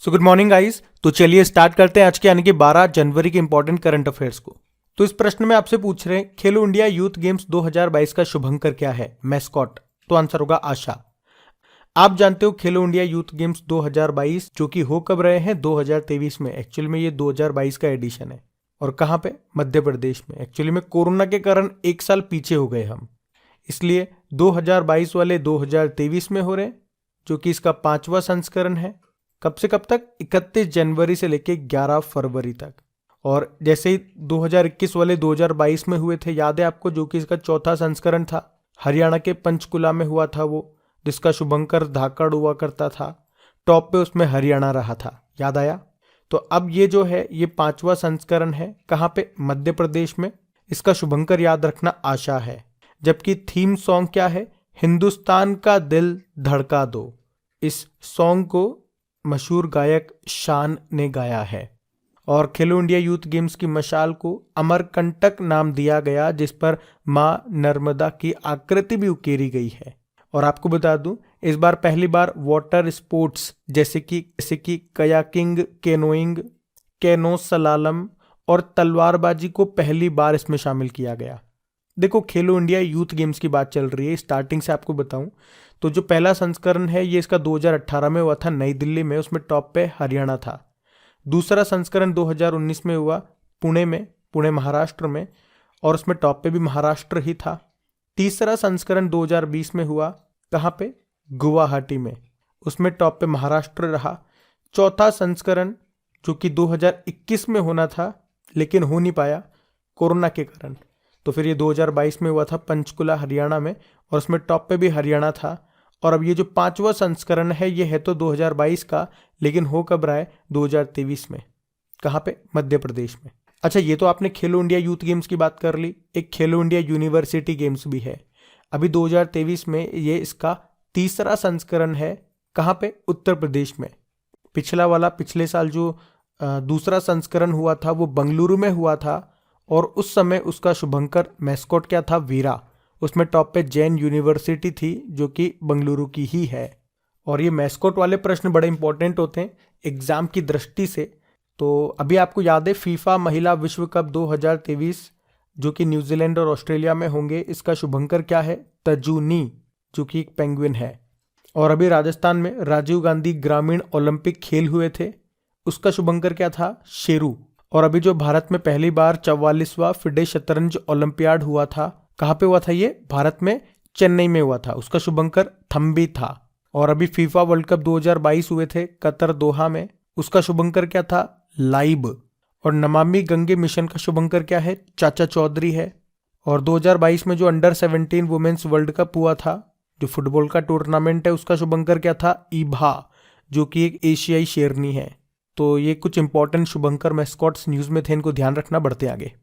So good morning guys. तो चलिए start करते हैं आज के यानी कि 12 जनवरी के इंपॉर्टेंट करंट अफेयर्स को। तो इस प्रश्न में आपसे पूछ रहे हैं खेलो इंडिया यूथ गेम्स 2022 का शुभंकर क्या है, मैस्कॉट। तो आंसर होगा आशा। आप जानते हो खेलो इंडिया यूथ गेम्स 2022 जो कि हो कब रहे हैं 2023 में। एक्चुअली में ये 2022 का एडिशन है और कहाँ पे, मध्य प्रदेश में। एक्चुअली में कोरोना के कारण एक साल पीछे हो गए हम, इसलिए 2022 वाले 2023 में हो रहे हैं, जो कि इसका 5वां संस्करण है। कब से कब तक, 31 जनवरी से लेके 11 फरवरी तक। और जैसे ही 2021 वाले 2022 में हुए थे, याद है आपको, जो कि इसका 4था संस्करण था। हरियाणा के पंचकुला में हुआ था वो, जिसका शुभंकर धाकड़ हुआ करता था। टॉप पे उसमें हरियाणा रहा था, याद आया। तो अब ये जो है ये 5वां संस्करण है। कहाँ पे, मध्य प्रदेश में। इसका शुभंकर याद रखना आशा है। जबकि थीम सॉन्ग क्या है, हिंदुस्तान का दिल धड़का दो। इस सॉन्ग को मशहूर गायक शान ने गाया है। और खेलो इंडिया यूथ गेम्स की मशाल को अमरकंटक नाम दिया गया, जिस पर मां नर्मदा की आकृति भी उकेरी गई है। और आपको बता दूं, इस बार पहली बार वाटर स्पोर्ट्स जैसे कि कयाकिंग, केनोइंग, कैनो सलालम और तलवारबाजी को पहली बार इसमें शामिल किया गया। देखो, खेलो इंडिया यूथ गेम्स की बात चल रही है। स्टार्टिंग से आपको बताऊं तो जो पहला संस्करण है ये इसका 2018 में हुआ था नई दिल्ली में, उसमें टॉप पे हरियाणा था। दूसरा संस्करण 2019 में हुआ पुणे महाराष्ट्र में, और उसमें टॉप पे भी महाराष्ट्र ही था। तीसरा संस्करण 2020 में हुआ, कहाँ पे, गुवाहाटी में, उसमें टॉप पे महाराष्ट्र रहा। चौथा संस्करण जो कि 2021 में होना था लेकिन हो नहीं पाया कोरोना के कारण, तो फिर ये 2022 में हुआ था पंचकुला हरियाणा में, और उसमें टॉप पे भी हरियाणा था। और अब ये जो 5वां संस्करण है ये है तो 2022 का, लेकिन हो कब रहा है 2023 में। कहाँ पे, मध्य प्रदेश में। अच्छा, ये तो आपने खेलो इंडिया यूथ गेम्स की बात कर ली। एक खेलो इंडिया यूनिवर्सिटी गेम्स भी है अभी 2023 में, ये इसका तीसरा संस्करण है। कहाँ पे, उत्तर प्रदेश में। पिछला वाला पिछले साल जो दूसरा संस्करण हुआ था वो बंगलुरु में हुआ था, और उस समय उसका शुभंकर मैस्कॉट क्या था, वीरा। उसमें टॉप पे जैन यूनिवर्सिटी थी जो कि बंगलुरु की ही है। और ये मैस्कॉट वाले प्रश्न बड़े इंपॉर्टेंट होते हैं एग्जाम की दृष्टि से। तो अभी आपको याद है फीफा महिला विश्व कप 2023 जो कि न्यूजीलैंड और ऑस्ट्रेलिया में होंगे, इसका शुभंकर क्या है, तजूनी, जो कि एक पेंगुइन है। और अभी राजस्थान में राजीव गांधी ग्रामीण ओलंपिक खेल हुए थे, उसका शुभंकर क्या था, शेरू। और अभी जो भारत में पहली बार 44वां फिडे शतरंज ओलंपियाड हुआ था, कहाँ पे हुआ था ये, भारत में चेन्नई में हुआ था, उसका शुभंकर थम्बी था। और अभी फीफा वर्ल्ड कप 2022 हुए थे कतर दोहा में, उसका शुभंकर क्या था, लाइब। और नमामि गंगे मिशन का शुभंकर क्या है, चाचा चौधरी है। और 2022 में जो अंडर 17 वुमेन्स वर्ल्ड कप हुआ था, जो फुटबॉल का टूर्नामेंट है, उसका शुभंकर क्या था, ईभा, जो कि एक एशियाई शेरनी है। तो ये कुछ इंपॉर्टेंट शुभंकर मैस्कॉट्स न्यूज में थे, इनको ध्यान रखना। बढ़ते आगे।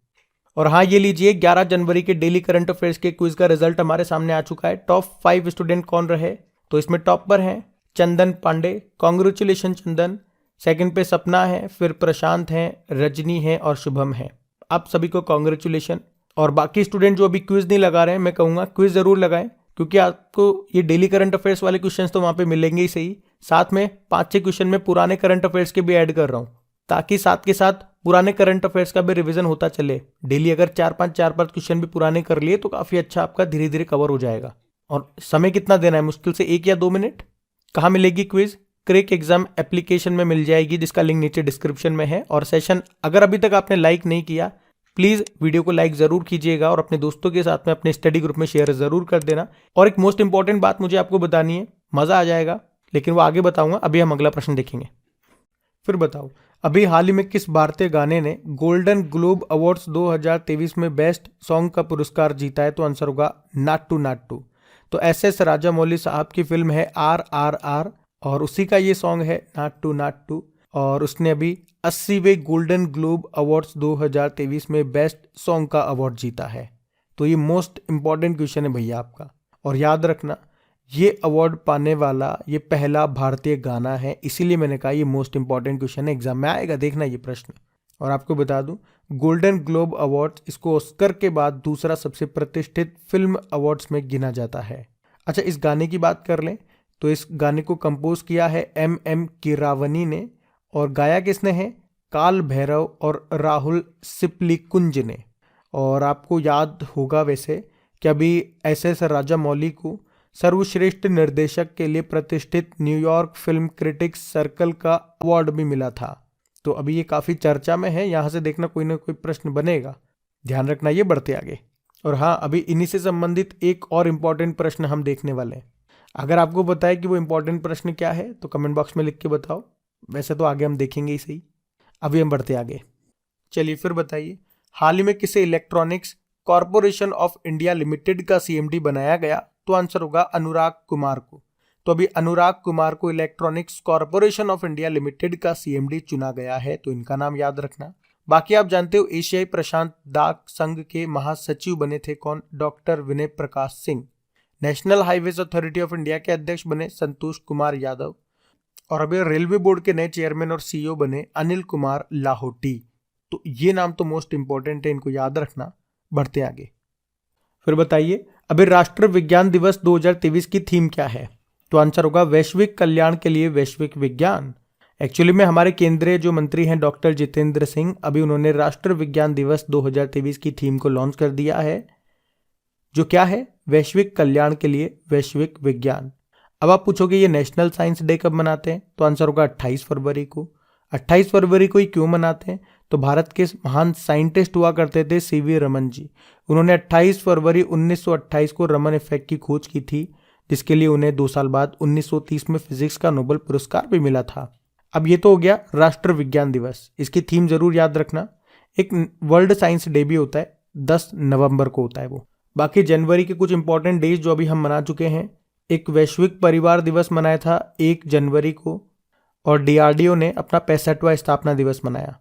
और हाँ, ये लीजिए 11 जनवरी के डेली करंट अफेयर्स के क्विज का रिजल्ट हमारे सामने आ चुका है। टॉप 5 स्टूडेंट कौन रहे, तो इसमें टॉप पर हैं चंदन पांडे, कॉन्ग्रेचुलेशन चंदन। सेकंड पे सपना है, फिर प्रशांत हैं, रजनी है और शुभम है। आप सभी को कॉन्ग्रेचुलेशन। और बाकी स्टूडेंट जो अभी क्विज नहीं लगा रहे हैं, मैं कहूँगा क्विज जरूर लगाएं, क्योंकि आपको ये डेली करंट अफेयर्स वाले क्वेश्चंस तो वहाँ पे मिलेंगे ही सही, साथ में 5-6 क्वेश्चन में पुराने करंट अफेयर्स के भी ऐड कर रहा हूँ, ताकि साथ के साथ पुराने करंट अफेयर्स का भी रिवीजन होता चले। डेली अगर 4-5 क्वेश्चन भी पुराने कर लिए तो काफी अच्छा आपका धीरे धीरे कवर हो जाएगा। और समय कितना देना है, मुश्किल से 1 या 2 मिनट। कहाँ मिलेगी क्विज, क्रेक एग्जाम एप्लीकेशन में मिल जाएगी, जिसका लिंक नीचे डिस्क्रिप्शन में है। और सेशन अगर अभी तक आपने लाइक नहीं किया, प्लीज वीडियो को लाइक जरूर कीजिएगा और अपने दोस्तों के साथ में अपने स्टडी ग्रुप में शेयर जरूर कर देना। और एक मोस्ट इंपॉर्टेंट बात मुझे आपको बतानी है, मजा आ जाएगा, लेकिन वो आगे बताऊंगा। अभी हम अगला प्रश्न देखेंगे। फिर बताओ, अभी हाल ही में किस भारतीय गाने ने गोल्डन ग्लोब अवार्ड्स 2023 में बेस्ट सॉन्ग का पुरस्कार जीता है, तो आंसर होगा नाट्टू नाट्टू। तो एस राजामौली साहब की फिल्म है RRR, और उसी का ये सॉन्ग है नाट्टू नाट्टू। और उसने अभी 80वें गोल्डन ग्लोब अवार्ड्स 2023 में बेस्ट सॉन्ग का अवार्ड जीता है। तो ये मोस्ट इंपॉर्टेंट क्वेश्चन है भैया आपका। और याद रखना, ये अवार्ड पाने वाला ये पहला भारतीय गाना है, इसीलिए मैंने कहा ये मोस्ट इंपॉर्टेंट क्वेश्चन है, एग्जाम में आएगा, देखना ये प्रश्न। और आपको बता दूं, गोल्डन ग्लोब अवार्ड्स इसको ऑस्कर के बाद दूसरा सबसे प्रतिष्ठित फिल्म अवार्ड्स में गिना जाता है। अच्छा, इस गाने की बात कर लें तो इस गाने को कंपोज किया है MM कीरावनी ने, और गाया किसने है? काल भैरव और राहुल सिप्लिकुंज ने। और आपको याद होगा वैसे कि अभी एस राजामौली को सर्वश्रेष्ठ निर्देशक के लिए प्रतिष्ठित न्यूयॉर्क फिल्म क्रिटिक्स सर्कल का अवार्ड भी मिला था। तो अभी ये काफ़ी चर्चा में है, यहाँ से देखना कोई ना कोई प्रश्न बनेगा, ध्यान रखना। ये बढ़ते आगे। और हाँ, अभी इन्हीं से संबंधित एक और इम्पॉर्टेंट प्रश्न हम देखने वाले हैं। अगर आपको पता है कि वो इम्पॉर्टेंट प्रश्न क्या है तो कमेंट बॉक्स में लिख के बताओ, वैसे तो आगे हम देखेंगे ही सही। अभी हम बढ़ते आगे। चलिए फिर बताइए, हाल ही में किसे electronics corporation of India limited का सीएमडी बनाया गया? तो आंसर होगा अनुराग कुमार को। तो अभी अनुराग कुमार को electronics corporation of India limited का सीएमडी चुना गया है, तो इनका नाम याद रखना। बाकी आप जानते हो एशियाई प्रशांत डाक संघ के महासचिव बने थे कौन? Doctor Vinay Prakash Singh. National highways authority of India के अध्यक्ष बने संतोष कुमार यादव। और अभी रेलवे बोर्ड के नए चेयरमैन और सीईओ बने अनिल कुमार लाहोटी। तो ये नाम तो मोस्ट इंपॉर्टेंट है, इनको याद रखना। बढ़ते आगे। फिर बताइए, अभी राष्ट्रीय विज्ञान दिवस 2023 की थीम क्या है? तो आंसर होगा वैश्विक कल्याण के लिए वैश्विक विज्ञान। एक्चुअली में हमारे केंद्रीय जो मंत्री हैं डॉक्टर जितेंद्र सिंह, अभी उन्होंने राष्ट्रीय विज्ञान दिवस 2023 की थीम को लॉन्च कर दिया है, जो क्या है? वैश्विक कल्याण के लिए वैश्विक विज्ञान। अब आप पूछोगे ये नेशनल साइंस डे कब मनाते हैं? तो आंसर होगा 28 फरवरी को। 28 फरवरी को ही क्यों मनाते हैं? तो भारत के महान साइंटिस्ट हुआ करते थे सीवी रमन जी। उन्होंने 28 फरवरी 1928 को रमन इफेक्ट की खोज की थी, जिसके लिए उन्हें 2 साल बाद 1930 में फिजिक्स का नोबेल पुरस्कार भी मिला था। अब ये तो हो गया राष्ट्रीय विज्ञान दिवस, इसकी थीम जरूर याद रखना। एक वर्ल्ड साइंस डे भी होता है, 10 नवंबर को होता है वो। बाकी जनवरी के कुछ इंपॉर्टेंट डेज जो अभी हम मना चुके हैं, एक वैश्विक परिवार दिवस मनाया था 1 जनवरी को, और डीआरडीओ ने अपना 65वां स्थापना दिवस मनाया।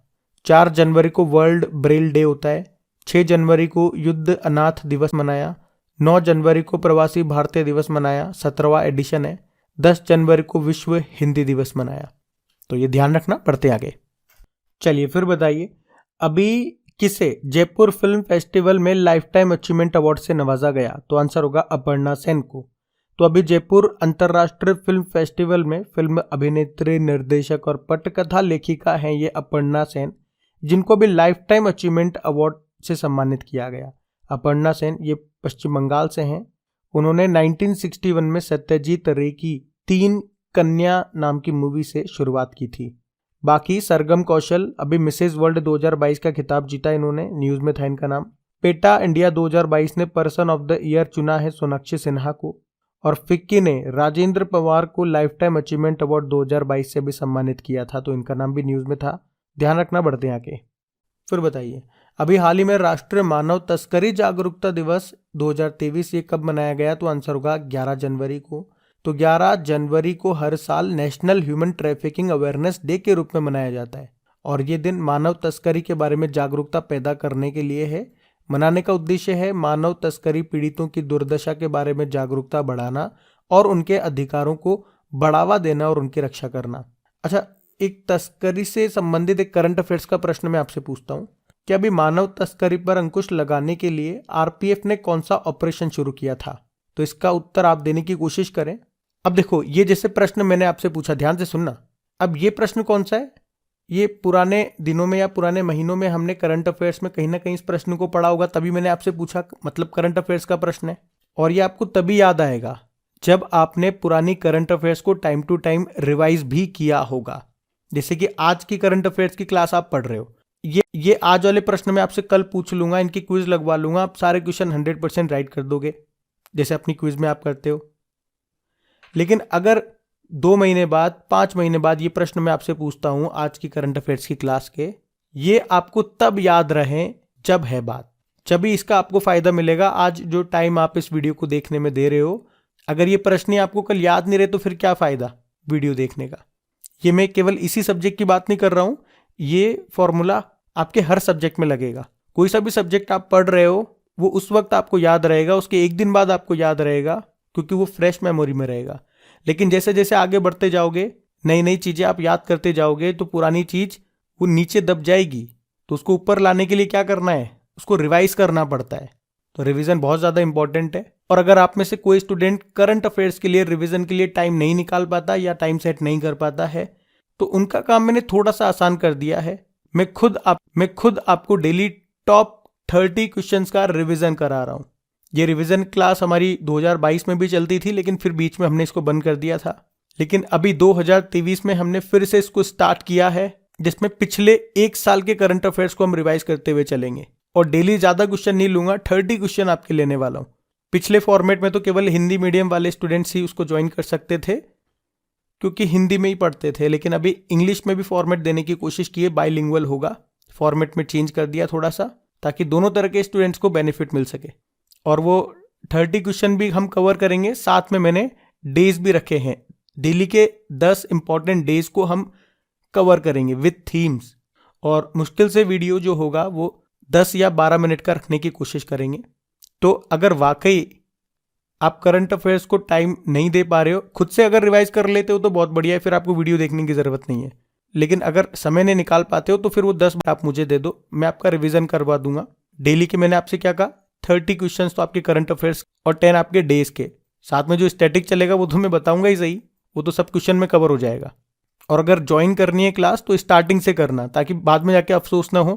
4 जनवरी को वर्ल्ड ब्रेल डे होता है। 6 जनवरी को युद्ध अनाथ दिवस मनाया। 9 जनवरी को प्रवासी भारतीय दिवस मनाया, 17वां एडिशन है। 10 जनवरी को विश्व हिंदी दिवस मनाया। तो ये ध्यान रखना। पढ़ते आगे। चलिए फिर बताइए, अभी किसे जयपुर फिल्म फेस्टिवल में लाइफ टाइम अचीवमेंट अवार्ड से नवाजा गया? तो आंसर होगा अपर्णा सेन को। तो अभी जयपुर अंतर्राष्ट्रीय फिल्म फेस्टिवल में फिल्म अभिनेत्री, निर्देशक और पटकथा लेखिका हैं ये अपर्णा सेन, जिनको भी लाइफ टाइम अचीवमेंट अवार्ड से सम्मानित किया गया। अपर्णा सेन ये पश्चिम बंगाल से हैं। उन्होंने 1961 में सत्यजीत रे की 3 कन्या नाम की मूवी से शुरुआत की थी। बाकी सरगम कौशल, अभी मिसेज वर्ल्ड 2022 का खिताब जीता इन्होंने, न्यूज में था इनका नाम। पेटा इंडिया 2022 ने पर्सन ऑफ द ईयर चुना है सोनाक्षी सिन्हा को। और फिक्की ने राजेंद्र पवार को लाइफ टाइम अचीवमेंट अवार्ड 2022 से भी सम्मानित किया था, तो इनका नाम भी न्यूज में था, ध्यान रखना। बढ़ते हैं आगे। फिर बताइए, अभी हाल ही में राष्ट्रीय मानव तस्करी जागरूकता दिवस 2023 ये कब मनाया गया? तो आंसर होगा 11 जनवरी को। तो 11 जनवरी को हर साल national human trafficking awareness day के रूप में मनाया जाता है, और ये दिन मानव तस्करी के बारे में जागरूकता पैदा करने के लिए है। मनाने का उद्देश्य है मानव तस्करी पीड़ितों की दुर्दशा के बारे में जागरूकता बढ़ाना और उनके अधिकारों को बढ़ावा देना और उनकी रक्षा करना। अच्छा, एक तस्करी से संबंधित एक करंट अफेयर्स का प्रश्न मैं आपसे पूछता हूँ कि अभी मानव तस्करी पर अंकुश लगाने के लिए आरपीएफ ने कौन सा ऑपरेशन शुरू किया था? तो इसका उत्तर आप देने की कोशिश करें। अब देखो, ये जैसे प्रश्न मैंने आपसे पूछा, ध्यान से सुनना। अब ये प्रश्न कौन सा है? ये पुराने दिनों में या पुराने महीनों में हमने करंट अफेयर्स में कहीं ना कहीं इस प्रश्न को पढ़ा होगा, तभी मैंने आपसे पूछा, मतलब करंट अफेयर्स का प्रश्न है। और ये आपको तभी याद आएगा जब आपने पुरानी करंट अफेयर्स को टाइम टू टाइम रिवाइज भी किया होगा। जैसे कि आज की करंट अफेयर्स की क्लास आप पढ़ रहे हो, ये आज वाले प्रश्न मैं आपसे कल पूछ लूंगा, इनकी क्विज लगवा लूंगा, आप सारे क्वेश्चन 100% राइट कर दोगे, जैसे अपनी क्विज में आप करते हो। लेकिन अगर 2 महीने बाद, 5 महीने बाद ये प्रश्न मैं आपसे पूछता हूं आज की करंट अफेयर्स की क्लास के, ये आपको तब याद रहे जब है बात, जब इसका आपको फायदा मिलेगा। आज जो टाइम आप इस वीडियो को देखने में दे रहे हो, अगर ये प्रश्न आपको कल याद नहीं रहे तो फिर क्या फायदा वीडियो देखने का। ये मैं केवल इसी सब्जेक्ट की बात नहीं कर रहा हूं, ये फॉर्मूला आपके हर सब्जेक्ट में लगेगा। कोई सा भी सब्जेक्ट आप पढ़ रहे हो वो उस वक्त आपको याद रहेगा, उसके 1 दिन बाद आपको याद रहेगा, क्योंकि वो फ्रेश मेमोरी में रहेगा। लेकिन जैसे जैसे आगे बढ़ते जाओगे, नई नई चीजें आप याद करते जाओगे, तो पुरानी चीज वो नीचे दब जाएगी। तो उसको ऊपर लाने के लिए क्या करना है? उसको रिवाइज करना पड़ता है। तो रिवीजन बहुत ज्यादा इंपॉर्टेंट है। और अगर आप में से कोई स्टूडेंट करंट अफेयर्स के लिए रिवीजन के लिए टाइम नहीं निकाल पाता या टाइम सेट नहीं कर पाता है, तो उनका काम मैंने थोड़ा सा आसान कर दिया है। मैं खुद आपको डेली टॉप 30 क्वेश्चंस का रिवीजन करा रहा हूं। ये रिवीजन क्लास हमारी 2022 में भी चलती थी, लेकिन फिर बीच में हमने इसको बंद कर दिया था। लेकिन अभी 2023 में हमने फिर से इसको स्टार्ट किया है, जिसमें पिछले एक साल के करंट अफेयर्स को हम रिवाइज करते हुए चलेंगे। और डेली ज्यादा क्वेश्चन नहीं लूंगा, 30 क्वेश्चन आपके लेने वाला हूं। पिछले फॉर्मेट में तो केवल हिंदी मीडियम वाले स्टूडेंट्स ही उसको ज्वाइन कर सकते थे, क्योंकि हिंदी में ही पढ़ते थे। लेकिन अभी इंग्लिश में भी फॉर्मेट देने की कोशिश की है, बाइलिंगुअल होगा। फॉर्मेट में चेंज कर दिया थोड़ा सा, ताकि दोनों तरह के स्टूडेंट्स को बेनिफिट मिल सके। और वो 30 क्वेश्चन भी हम कवर करेंगे। साथ में मैंने डेज भी रखे हैं, डेली के 10 इंपॉर्टेंट डेज को हम कवर करेंगे विथ थीम्स। और मुश्किल से वीडियो जो होगा वो 10 या 12 मिनट का रखने की कोशिश करेंगे। तो अगर वाकई आप करंट अफेयर्स को टाइम नहीं दे पा रहे हो, खुद से अगर रिवाइज कर लेते हो तो बहुत बढ़िया है, फिर आपको वीडियो देखने की जरूरत नहीं है। लेकिन अगर समय नहीं निकाल पाते हो तो फिर वो 10 आप मुझे दे दो, मैं आपका रिवीजन करवा दूंगा। डेली के मैंने आपसे क्या कहा, 30 क्वेश्चन तो आपके करंट अफेयर्स और 10 आपके डेज के। साथ में जो स्टैटिक चलेगा वो तो मैं बताऊंगा ही सही, वो तो सब क्वेश्चन में कवर हो जाएगा। और अगर ज्वाइन करनी है क्लास तो स्टार्टिंग से करना, ताकि बाद में जाके अफसोस ना हो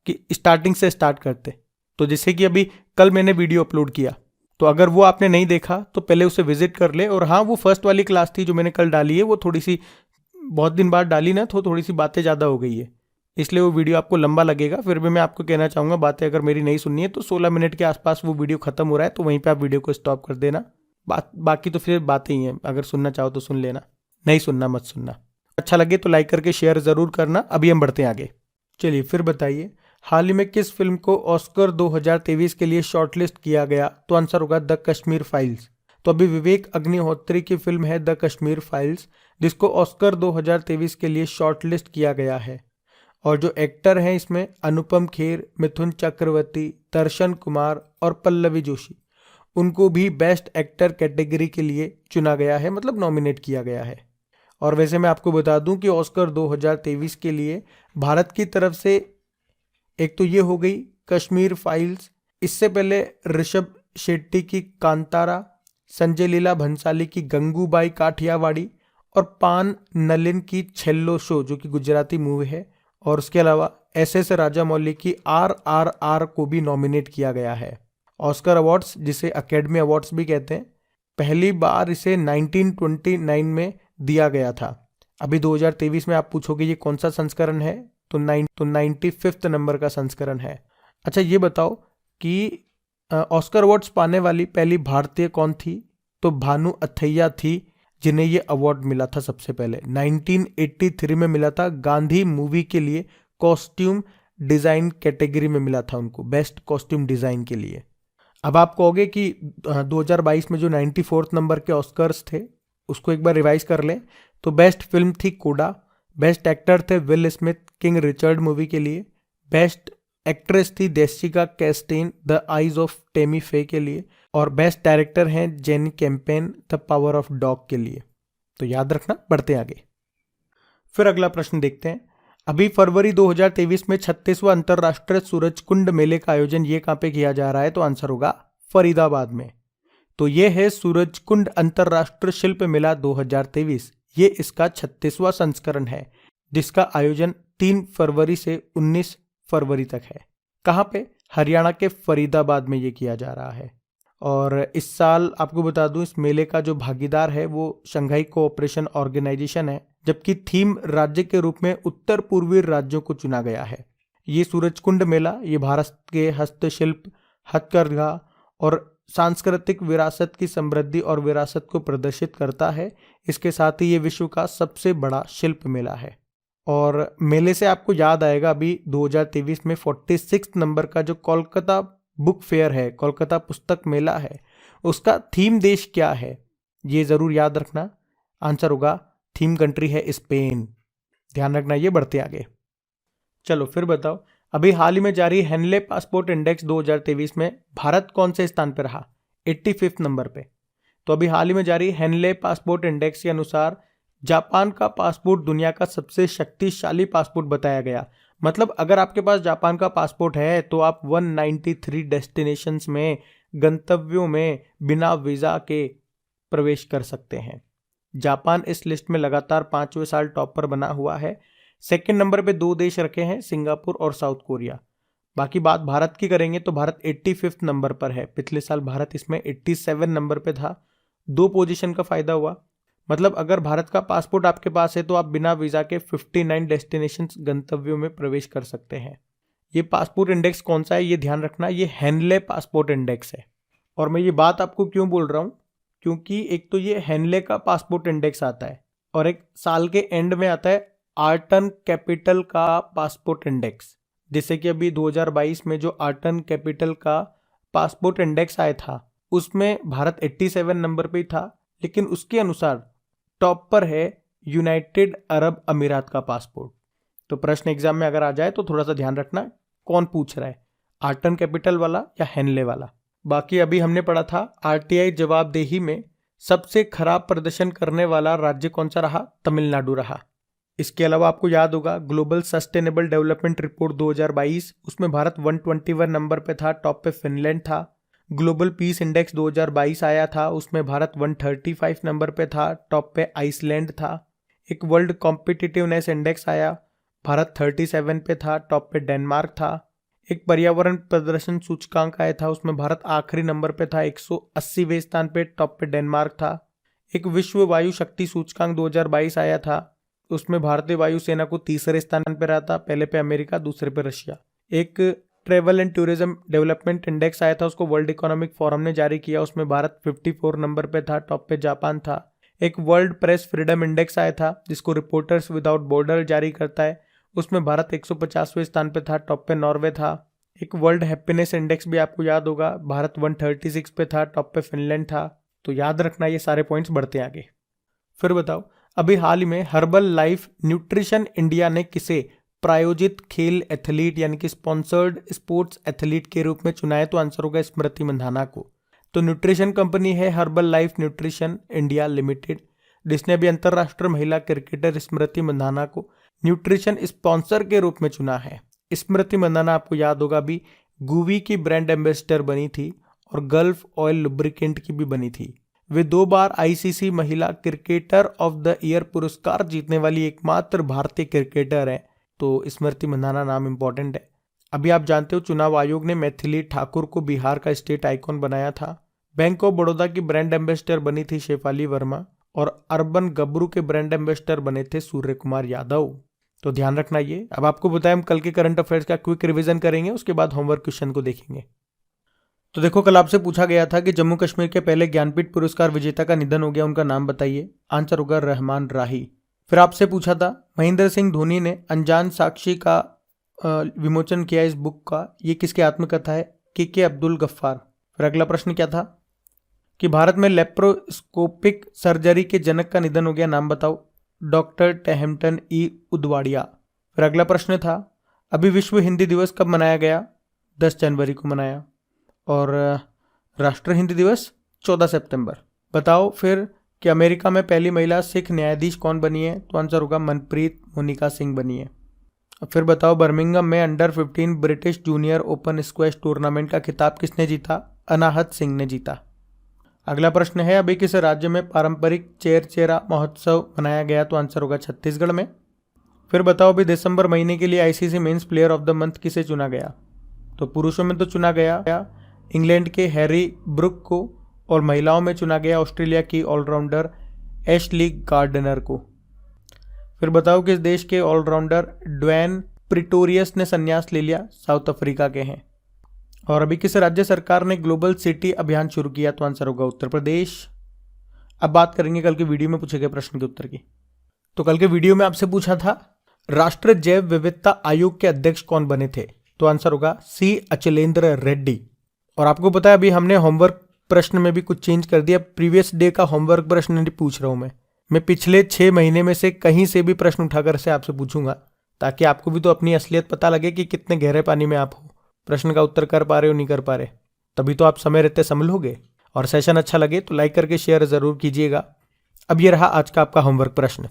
कि स्टार्टिंग से स्टार्ट करते। तो जैसे कि अभी कल मैंने वीडियो अपलोड किया, तो अगर वो आपने नहीं देखा तो पहले उसे विजिट कर ले। और हाँ, वो फर्स्ट वाली क्लास थी जो मैंने कल डाली है, वो थोड़ी सी बहुत दिन बाद डाली ना, तो थोड़ी सी बातें ज़्यादा हो गई है, इसलिए वो वीडियो आपको लंबा लगेगा। फिर भी मैं आपको कहना चाहूँगा, बातें अगर मेरी नहीं सुननी है तो 16 मिनट के आसपास वो वीडियो खत्म हो रहा है, तो वहीं पर आप वीडियो को स्टॉप कर देना। बाकी तो फिर बातें ही हैं, अगर सुनना चाहो तो सुन लेना, नहीं सुनना मत सुनना। अच्छा लगे तो लाइक करके शेयर जरूर करना। अभी हम बढ़ते हैं आगे। चलिए फिर बताइए, हाल ही में किस फिल्म को ऑस्कर 2023 के लिए शॉर्टलिस्ट किया गया? तो आंसर होगा द कश्मीर फाइल्स। तो अभी विवेक अग्निहोत्री की फिल्म है द कश्मीर फाइल्स, जिसको ऑस्कर 2023 के लिए शॉर्टलिस्ट किया गया है। और जो एक्टर हैं इसमें अनुपम खेर, मिथुन चक्रवर्ती, दर्शन कुमार और पल्लवी जोशी, उनको भी बेस्ट एक्टर कैटेगरी के लिए चुना गया है, मतलब नॉमिनेट किया गया है। और वैसे मैं आपको बता दूं कि ऑस्कर 2023 के लिए भारत की तरफ से एक तो ये हो गई कश्मीर फाइल्स, इससे पहले ऋषभ शेट्टी की कांतारा, संजय लीला भंसाली की गंगूबाई काठियावाड़ी और पान नलिन की छेल्लो शो, जो कि गुजराती मूवी है। और उसके अलावा एस राजामौली की RRR को भी नॉमिनेट किया गया है। ऑस्कर अवार्ड्स, जिसे अकेडमी अवार्ड्स भी कहते हैं, पहली बार इसे 1929 में दिया गया था। अभी 2023 में आप पूछोगे ये कौन सा संस्करण है, तो 95th नंबर का संस्करण है। अच्छा ये बताओ कि ऑस्कर अवार्ड्स पाने वाली पहली भारतीय कौन थी? तो भानु अथैया थी, जिन्हें ये अवार्ड मिला था सबसे पहले। 1983 में मिला था, गांधी मूवी के लिए कॉस्ट्यूम डिजाइन कैटेगरी में मिला था उनको, बेस्ट कॉस्ट्यूम डिजाइन के लिए। अब आप कहोगे कि 2022 में जो 94th नंबर के ऑस्कर्स थे उसको एक बार रिवाइज कर लें। तो बेस्ट फिल्म थी कोडा, बेस्ट एक्टर थे will Smith king Richard movie के लिए, बेस्ट एक्ट्रेस थी Jessica Chastain the eyes of Temi फे के लिए, और बेस्ट डायरेक्टर हैं jenny campaign the power of dog के लिए। तो याद रखना। बढ़ते आगे। फिर अगला प्रश्न देखते हैं। अभी फरवरी 2023 में 36वां अंतरराष्ट्रीय सूरजकुंड मेले का आयोजन ये कहाँ पे किया जा रहा है? तो आंसर होगा फरीदाबाद में। तो ये है सूरजकुंड अंतरराष्ट्रीय शिल्प मेला 2023। ये इसका 36वां संस्करण है, जिसका आयोजन 3 फरवरी से 19 फरवरी तक है। कहाँ पे? हरियाणा के फरीदाबाद में ये किया जा रहा है। और इस साल आपको बता दूं, इस मेले का जो भागीदार है वो शंघाई कोऑपरेशन ऑर्गेनाइजेशन है, जबकि थीम राज्य के रूप में उत्तर पूर्वी राज्यों को चुना गया है। ये सूरजकुंड मेला ये भारत के हस्तशिल्प, हथकरघा और सांस्कृतिक विरासत की समृद्धि और विरासत को प्रदर्शित करता है। इसके साथ ही ये विश्व का सबसे बड़ा शिल्प मेला है। और मेले से आपको याद आएगा, अभी 2023 में 46 नंबर का जो कोलकाता बुक फेयर है, कोलकाता पुस्तक मेला है, उसका थीम देश क्या है ये जरूर याद रखना। आंसर होगा, थीम कंट्री है स्पेन। ध्यान रखना ये। बढ़ते आगे। चलो फिर बताओ, अभी हाल ही में जारी हेनले पासपोर्ट इंडेक्स 2023 में भारत कौन से स्थान पर रहा? 85 नंबर पे। तो अभी हाल ही में जारी हेनले पासपोर्ट इंडेक्स के अनुसार जापान का पासपोर्ट दुनिया का सबसे शक्तिशाली पासपोर्ट बताया गया। मतलब अगर आपके पास जापान का पासपोर्ट है तो आप 193 डेस्टिनेशंस में, गंतव्यों में बिना वीजा के प्रवेश कर सकते हैं। जापान इस लिस्ट में लगातार 5वें साल टॉप पर बना हुआ है। सेकंड नंबर पे 2 देश रखे हैं, सिंगापुर और साउथ कोरिया। बाकी बात भारत की करेंगे तो भारत 85वें नंबर पर है। पिछले साल भारत इसमें 87 नंबर पे था। 2 पोजीशन का फायदा हुआ। मतलब अगर भारत का पासपोर्ट आपके पास है तो आप बिना वीजा के 59 डेस्टिनेशन गंतव्यों में प्रवेश कर सकते हैं। ये पासपोर्ट इंडेक्स कौन सा है ये ध्यान रखना, ये हेनले पासपोर्ट इंडेक्स है। और मैं ये बात आपको क्यों बोल रहा हूँ, क्योंकि एक तो ये हेनले का पासपोर्ट इंडेक्स आता है और एक साल के एंड में आता है आर्टन कैपिटल का पासपोर्ट इंडेक्स। जैसे कि अभी 2022 में जो आर्टन कैपिटल का पासपोर्ट इंडेक्स आया था उसमें भारत 87 नंबर पे था, लेकिन उसके अनुसार टॉप पर है यूनाइटेड अरब अमीरात का पासपोर्ट। तो प्रश्न एग्जाम में अगर आ जाए तो थोड़ा सा ध्यान रखना कौन पूछ रहा है, आर्टन कैपिटल वाला या हेनले वाला। बाकी अभी हमने पढ़ा था आरटीआई जवाबदेही में सबसे खराब प्रदर्शन करने वाला राज्य कौन सा रहा, तमिलनाडु रहा। इसके अलावा आपको याद होगा ग्लोबल सस्टेनेबल डेवलपमेंट रिपोर्ट 2022, उसमें भारत 121 नंबर पे था, टॉप पे फिनलैंड था। ग्लोबल पीस इंडेक्स 2022 आया था, उसमें भारत 135 नंबर पे था, टॉप पे आइसलैंड था। एक वर्ल्ड कॉम्पिटिटिवनेस इंडेक्स आया, भारत 37 पे था, टॉप पे डेनमार्क था। एक पर्यावरण प्रदर्शन सूचकांक आया था, उसमें भारत आखिरी नंबर पे था, 180वें स्थान पे, टॉप पे डेनमार्क था। एक विश्व वायु शक्ति सूचकांक 2022 आया था, उसमें भारतीय वायुसेना को तीसरे स्थान पे रहा था, पहले पे अमेरिका, दूसरे पे रशिया। एक travel and tourism development index आया था, उसको वर्ल्ड इकोनॉमिक फोरम ने जारी किया, उसमें भारत 54 नंबर पे था, टॉप पे जापान था। एक वर्ल्ड प्रेस फ्रीडम इंडेक्स आया था जिसको रिपोर्टर्स विदाउट बॉर्डर जारी करता है, उसमें भारत 150वें स्थान पे था, टॉप पे नॉर्वे था। एक वर्ल्ड हैप्पीनेस इंडेक्स भी आपको याद होगा, भारत 136 पे था, टॉप पे फिनलैंड था। तो याद रखना ये सारे पॉइंट्स बढ़ते आगे। फिर बताओ अभी हाल ही में हर्बल लाइफ न्यूट्रिशन इंडिया ने किसे प्रायोजित खेल एथलीट यानी कि स्पॉन्सर्ड स्पोर्ट्स एथलीट के रूप में चुना है, तो आंसर होगा स्मृति मंधाना को। तो न्यूट्रिशन कंपनी है herbal life nutrition India limited, जिसने अभी अंतर्राष्ट्रीय महिला क्रिकेटर स्मृति मंधाना को न्यूट्रिशन स्पॉन्सर के रूप में चुना है। स्मृति मंधाना आपको याद होगा अभी गुवी की ब्रांड एम्बेसडर बनी थी और गल्फ ऑयल लुब्रिकेंट की भी बनी थी। वे 2 बार आईसीसी महिला क्रिकेटर ऑफ द ईयर पुरस्कार जीतने वाली एकमात्र भारतीय क्रिकेटर है। तो स्मृति मंधाना नाम इंपॉर्टेंट है। अभी आप जानते हो चुनाव आयोग ने मैथिली ठाकुर को बिहार का स्टेट आइकॉन बनाया था। बैंक ऑफ बड़ौदा की ब्रांड एम्बेसडर बनी थी शेफाली वर्मा और अर्बन गबरू के ब्रांड एम्बेसडर बने थे सूर्य कुमार यादव। तो ध्यान रखना ये। अब आपको बताएं हम कल के करंट अफेयर्स का क्विक रिवीजन करेंगे, उसके बाद होमवर्क क्वेश्चन को देखेंगे। तो देखो कल आपसे पूछा गया था कि जम्मू कश्मीर के पहले ज्ञानपीठ पुरस्कार विजेता का निधन हो गया, उनका नाम बताइए। आंसर होगा रहमान राही। फिर आपसे पूछा था महेंद्र सिंह धोनी ने अनजान साक्षी का विमोचन किया इस बुक का, ये किसकी आत्मकथा है? के अब्दुल गफ्फार। फिर अगला प्रश्न क्या था कि भारत में लेप्रोस्कोपिक सर्जरी के जनक का निधन हो गया, नाम बताओ। डॉक्टर टेहमटन ई उदवाड़िया। फिर अगला प्रश्न था अभी विश्व हिंदी दिवस कब मनाया गया? 10 जनवरी को मनाया। और राष्ट्रीय हिंदी दिवस 14 सितंबर। बताओ फिर कि अमेरिका में पहली महिला सिख न्यायाधीश कौन बनी है? तो आंसर होगा मनप्रीत मोनिका सिंह बनी है। फिर बताओ बर्मिंघम में under 15 British junior open squash tournament का खिताब किसने जीता? अनाहत सिंह ने जीता। अगला प्रश्न है अभी किस राज्य में पारंपरिक चेरचेरा महोत्सव मनाया गया? तो आंसर होगा छत्तीसगढ़ में। फिर बताओ अभी दिसंबर महीने के लिए ICC men's player of the month किसे चुना गया? तो पुरुषों में तो चुना गया इंग्लैंड के हैरी ब्रुक को और महिलाओं में चुना गया ऑस्ट्रेलिया की ऑलराउंडर एशली गार्डनर को। फिर बताओ किस देश के ऑलराउंडर ड्वेन प्रिटोरियस ने संन्यास ले लिया? साउथ अफ्रीका के हैं। और अभी किस राज्य सरकार ने ग्लोबल सिटी अभियान शुरू किया? तो आंसर होगा उत्तर प्रदेश। अब बात करेंगे कल के वीडियो में पूछे गए प्रश्न के उत्तर की। तो कल के वीडियो में आपसे पूछा था राष्ट्रीय जैव विविधता आयोग के अध्यक्ष कौन बने थे? तो आंसर होगा सी अचलेंद्र रेड्डी। और आपको पता है अभी हमने होमवर्क प्रश्न में भी कुछ चेंज कर दिया। प्रीवियस डे का होमवर्क प्रश्न नहीं पूछ रहा हूं मैं पिछले 6 महीने में से कहीं से भी प्रश्न उठाकर से आपसे पूछूंगा, ताकि आपको भी तो अपनी असलियत पता लगे कि कितने गहरे पानी में आप हो, प्रश्न का उत्तर कर पा रहे हो नहीं कर पा रहे। तभी तो आप समय रहते संभलोगे। और सेशन अच्छा लगे तो लाइक करके शेयर जरूर कीजिएगा। अब ये रहा आज का आपका होमवर्क प्रश्न।